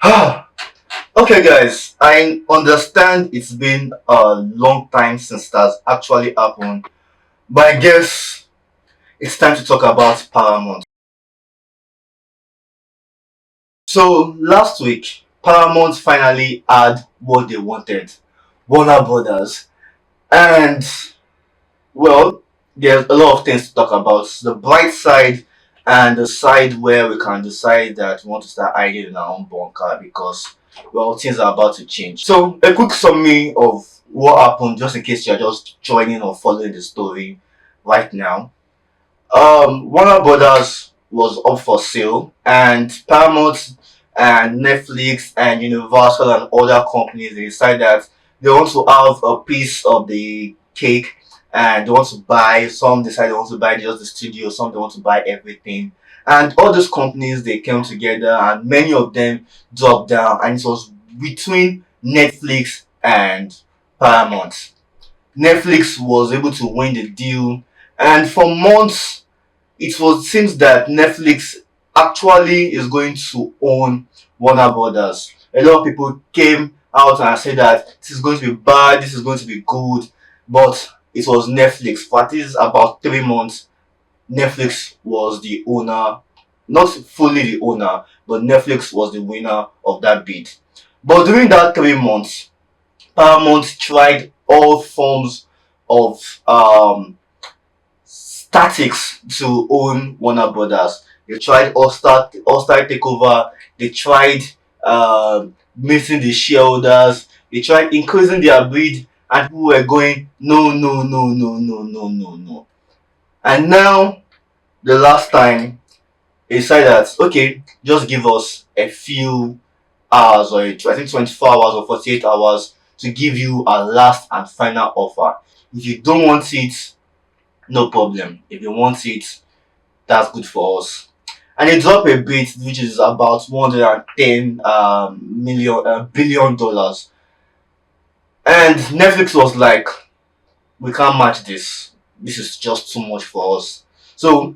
Okay, guys, I understand it's been a long time since that's actually happened, but I guess it's time to talk about Paramount. So, last week, Paramount finally had what they wanted, Warner Brothers. And, well, there's a lot of things to talk about. The bright side and the side where we can decide that we want to start hiding in our own bunker because, well, things are about to change. So, a quick summary of what happened, just in case you're just joining or following the story right now. Warner Brothers was up for sale, and Paramount and Netflix and Universal and other companies they decided that they want to have a piece of the cake, and they want to buy. Some decide they want to buy just the studio, some they want to buy everything. And all those companies they came together, and many of them dropped down, and it was between Netflix and Paramount. Netflix was able to win the deal, and for months it seems that Netflix actually is going to own Warner Brothers. A lot of people came out and said that this is going to be bad, this is going to be good, but it was Netflix. For at least about 3 months, Netflix was the owner, not fully the owner, but Netflix was the winner of that bid. But during that 3 months, Paramount tried all forms of tactics to own Warner Brothers. They tried All-Star Takeover. They tried meeting the shareholders. They tried increasing their bid, and people were going no, no, no, no, no, no, no, no. And now, the last time, they decided that okay, just give us a few hours, or I think 24 hours or 48 hours to give you a last and final offer. If you don't want it, no problem. If you want it, that's good for us. And they drop a bit, which is about 110 billion dollars. And Netflix was like, we can't match this. This is just too much for us. So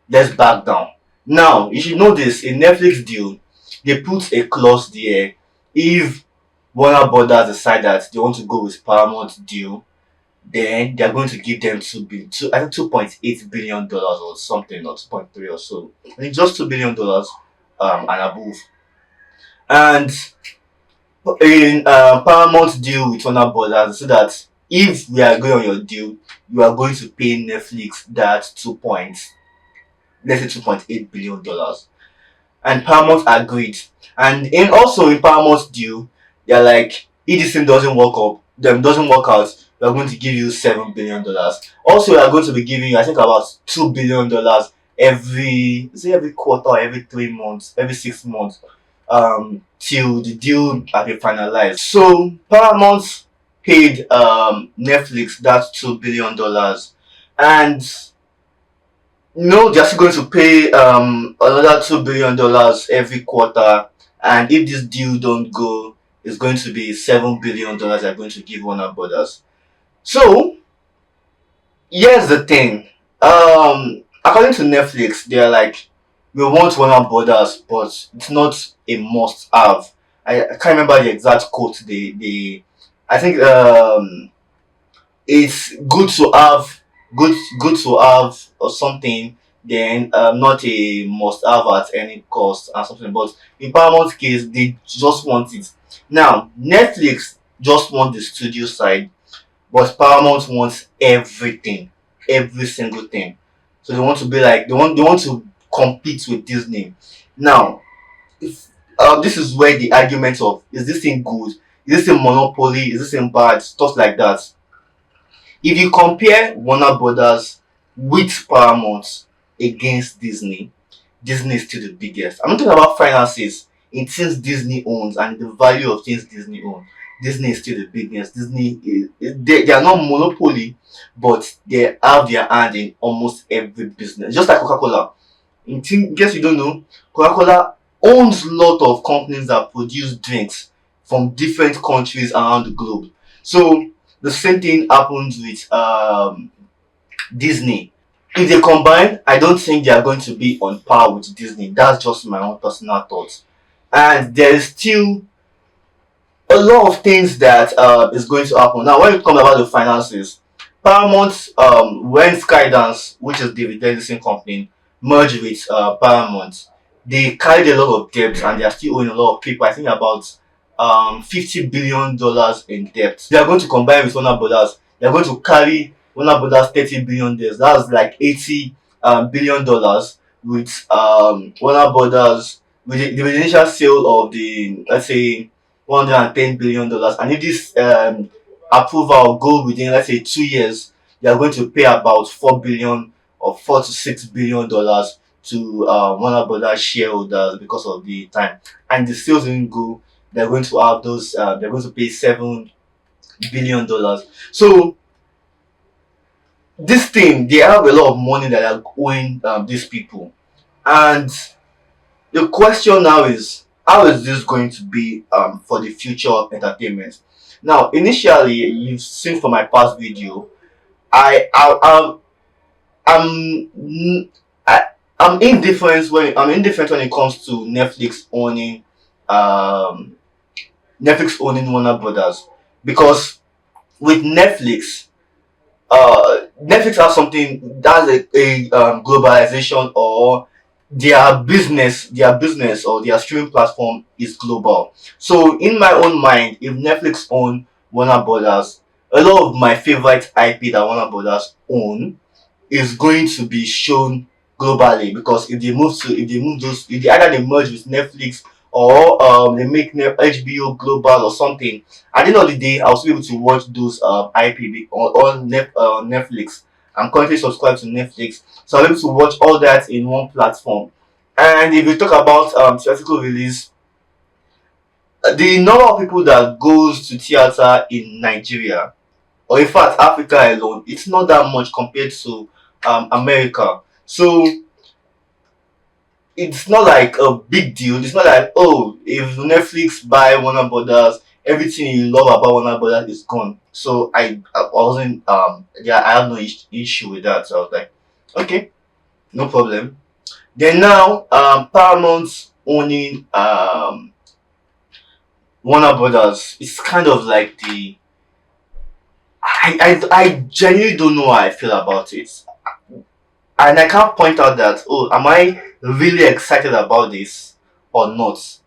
let's back down. Now, you should know this, in Netflix deal, they put a clause there. If Warner Brothers decide that they want to go with Paramount deal, then they are going to give them I think $2.8 billion or something, or 2.3 or so. I think just $2 billion and above. And in Paramount deal with Warner Brothers, so that if we are going on your deal, you are going to pay Netflix that let's say $2.8 billion. And Paramount agreed. And in Paramount deal, they're like, if this thing doesn't work out, we are going to give you $7 billion. Also, we are going to be giving you, I think, about $2 billion every quarter, every 3 months, every 6 months, till the deal has been finalized. So Paramount paid Netflix that $2 billion, and no, they're still going to pay another $2 billion every quarter, and if this deal don't go, it's going to be $7 billion they're going to give Warner Brothers. So here's the thing. According to Netflix, they're like, we want Warner Brothers, but it's not a must have. I can't remember the exact quote they I think it's good to have or something, then not a must have at any cost or something. But in Paramount case, they just want it. Now Netflix just want the studio side, but Paramount wants everything, every single thing. So they want to be like, they want to compete with Disney. Now, if this is where the argument of, is this thing good, is this a monopoly, is this thing bad, stuff like that. If you compare Warner Brothers with Paramount against Disney, Disney is still the biggest. I'm not talking about finances in things Disney owns and the value of things Disney owns. Disney is still the biggest. They are not monopoly, but they have their hand in almost every business. Just like Coca-Cola. In case you don't know, Coca-Cola owns a lot of companies that produce drinks from different countries around the globe. So the same thing happens with Disney. If they combine, I don't think they are going to be on par with Disney. That's just my own personal thoughts. and there is still a lot of things that is going to happen. Now, when it comes about the finances, Paramount, when Skydance, which is David Davidson company, merged with Paramount, they carried a lot of debt and they are still owing a lot of people. I think about $50 billion in debt. They are going to combine with Warner Brothers. They are going to carry Warner Brothers $30 billion debts. That's like $80 billion with Warner Brothers with the initial sale of the, let's say, $110 billion. And if this approval go within, let's say, 2 years, they are going to pay about 4 billion or $4 to $6 billion to Warner Brothers shareholders because of the time. And the sales didn't go. They're going to have those. They're going to pay $7 billion. So this thing, they have a lot of money that are owing these people, and the question now is, how is this going to be for the future of entertainment? Now, initially, you've seen from my past video, I I'm I, I'm indifferent when it comes to um Netflix owning Warner Brothers, because with Netflix has something that's a globalization, or their business or their streaming platform is global. So in my own mind, if Netflix own Warner Brothers, a lot of my favorite IP that Warner Brothers own is going to be shown globally, because if they move those, if they either they merge with Netflix, or they make HBO global or something, at the end of the day I'll still be able to watch those IP on Netflix. I'm currently subscribed to Netflix, so I'll be able to watch all that in one platform. And if you talk about theatrical release, the number of people that goes to theater in Nigeria, or in fact Africa alone, it's not that much compared to America. So it's not like a big deal. It's not like, oh, if Netflix buy Warner Brothers, everything you love about Warner Brothers is gone. So I wasn't yeah, I have no issue with that. So I was like, okay, no problem. Then now Paramount owning Warner Brothers, it's kind of like the, I genuinely don't know how I feel about it. And I can't point out that, oh, am I really excited about this or not?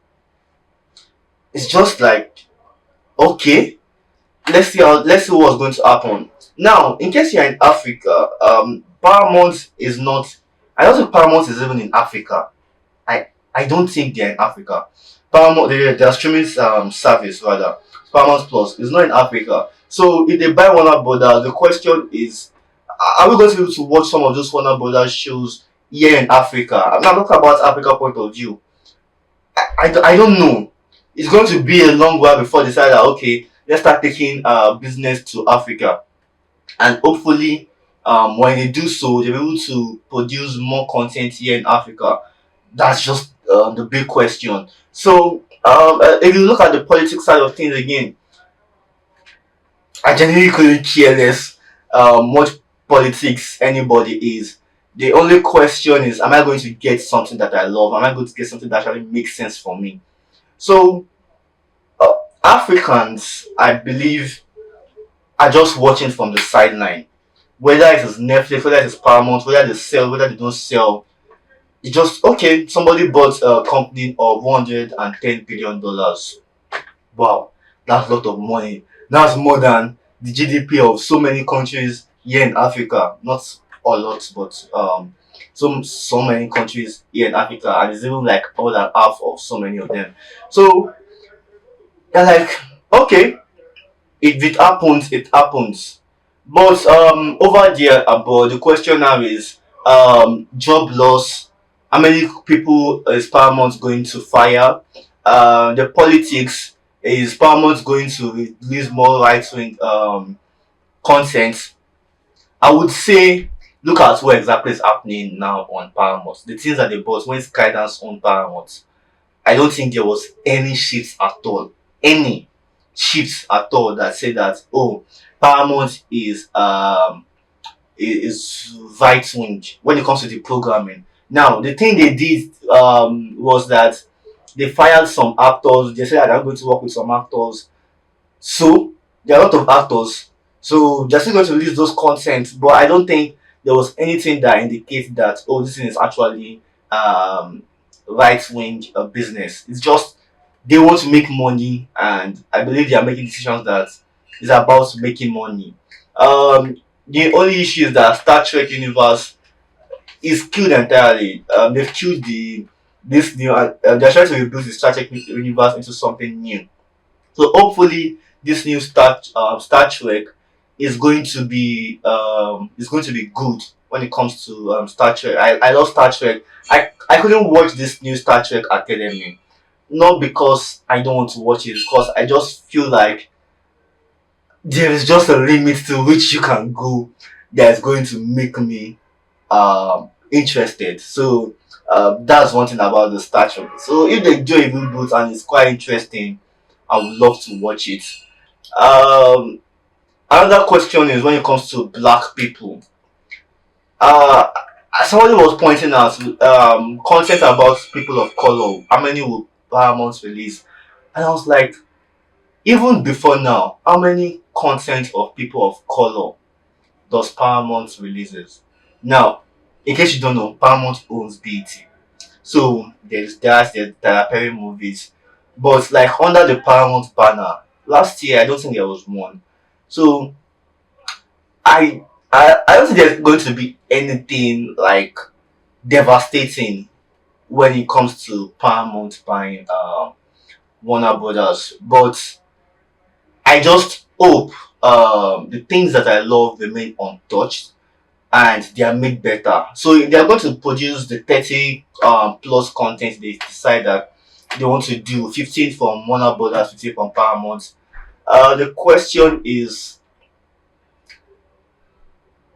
It's just like, okay, let's see what's going to happen. Now, in case you're in Africa, Paramount is not, I don't think Paramount is even in Africa. I don't think they're in Africa. Paramount, their streaming service rather, Paramount Plus, is not in Africa. So if they buy Warner Brothers, the question is, are we going to be able to watch some of those Warner Brothers shows here in Africa? I'm not talking about Africa point of view. I don't know. It's going to be a long while before they decide that, okay, let's start taking business to Africa. And hopefully, when they do so, they'll be able to produce more content here in Africa. That's just the big question. So, if you look at the politics side of things again, I genuinely couldn't care less what politics anybody is. The only question is, am I going to get something that I love? Am I going to get something that actually makes sense for me? So, uh, Africans, I believe, are just watching from the sideline. Whether it is Netflix, whether it is Paramount, whether they sell, whether they don't sell, it's just okay. Somebody bought a company of $110 billion. Wow, that's a lot of money. That's more than the GDP of so many countries here in Africa. Not a lot, but so many countries here in Africa, and it's even like more than half of so many of them. So they're like, okay, if it happens, it happens. But over there abroad, the question now is job loss. How many people is Paramount going to fire? The politics, is Paramount going to release more right wing content? I would say, look at what exactly is happening now on Paramount. The things that they bought when Skydance on Paramount. I don't think there was any shifts at all. Any shifts at all that say that, oh, Paramount is right wing when it comes to the programming. Now the thing they did was that they fired some actors. They said that they're going to work with some actors. So there are a lot of actors. So they're still going to release those content, but I don't think there was anything that indicates that, oh, this thing is actually um right wing business. It's just they want to make money, and I believe they are making decisions that is about making money. The only issue is that Star Trek universe is killed entirely. They've killed this new. They're trying to rebuild the Star Trek universe into something new. So hopefully, this new Star Trek is going to be good when it comes to Star Trek. I love Star Trek. I couldn't watch this new Star Trek Academy, not because I don't want to watch it, because I just feel like there is just a limit to which you can go that's going to make me interested. So that's one thing about the Star Trek. So if they do a reboot and it's quite interesting, I would love to watch it. Um, Another question is when it comes to black people. Uh, Somebody was pointing out content about people of color. How many will Paramount release? And I was like, even before now, how many content of people of color does Paramount releases? Now, in case you don't know, Paramount owns BT. So there's Tyler Perry movies. But like under the Paramount banner, last year I don't think there was one. So I I don't think there's going to be anything like devastating when it comes to Paramount buying Warner Brothers. But I just hope the things that I love remain untouched and they are made better. So if they are going to produce the 30 plus content they decide that they want to do, 15 from Warner Brothers, 15 from Paramount. The question is,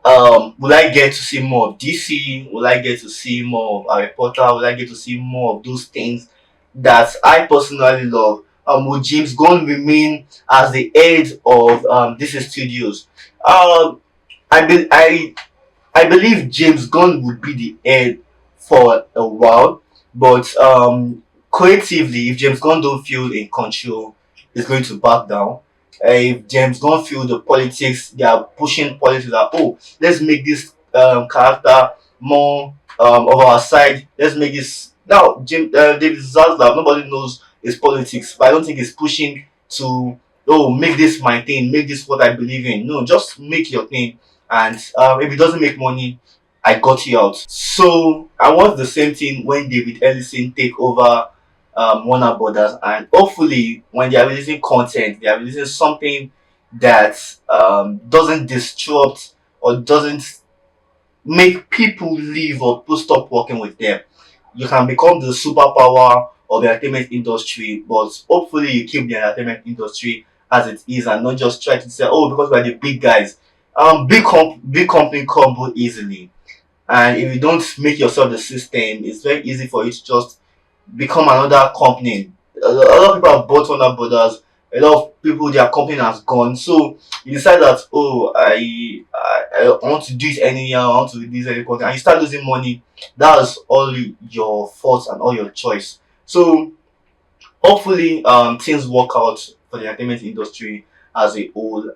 will I get to see more of DC? Will I get to see more of Harry Potter? Will I get to see more of those things that I personally love? Will James Gunn remain as the head of DC Studios? Um, I believe James Gunn would be the head for a while, but creatively, if James Gunn don't feel in control, he's going to back down. If James Gunn feel the politics, they are pushing politics that, oh, let's make this character more of our side. Let's make this now. David Zaslav, nobody knows his politics, but I don't think he's pushing to, oh, make this my thing, make this what I believe in. No, just make your thing, and if it doesn't make money, I got you out. So I want the same thing when David Ellison take over Warner Brothers, and hopefully when they are releasing content, they are releasing something that doesn't disrupt or doesn't make people leave or people stop working with them. You can become the superpower of the entertainment industry, but hopefully you keep the entertainment industry as it is and not just try to say, oh, because we're the big guys. Big company crumble easily, and if you don't make yourself the system, it's very easy for you to just become another company. A lot of people have bought Warner Brothers. A lot of people, their company has gone. So you decide that, oh, I want to do it anyhow. I want to release any content, and you start losing money. That's all your fault and all your choice. So hopefully, things work out for the entertainment industry as a whole.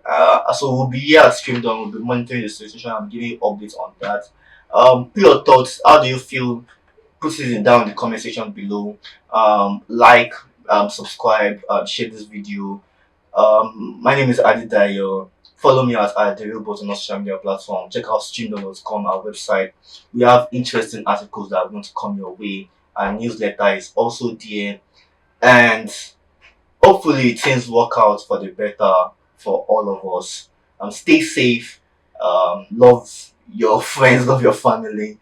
So we'll be here at Streamdorm. We'll be monitoring the situation and giving you updates on that. Put your thoughts. How do you feel? Put it down in the comment section below. Like, subscribe, share this video. My name is Adi Dayo. Follow me at Adirobot on all social media platform. Check out streamdom.com, our website. We have interesting articles that are going to come your way. Our newsletter is also there. And hopefully things work out for the better for all of us. Stay safe. Love your friends, love your family,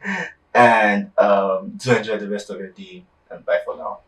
and do enjoy the rest of your day. And bye for now.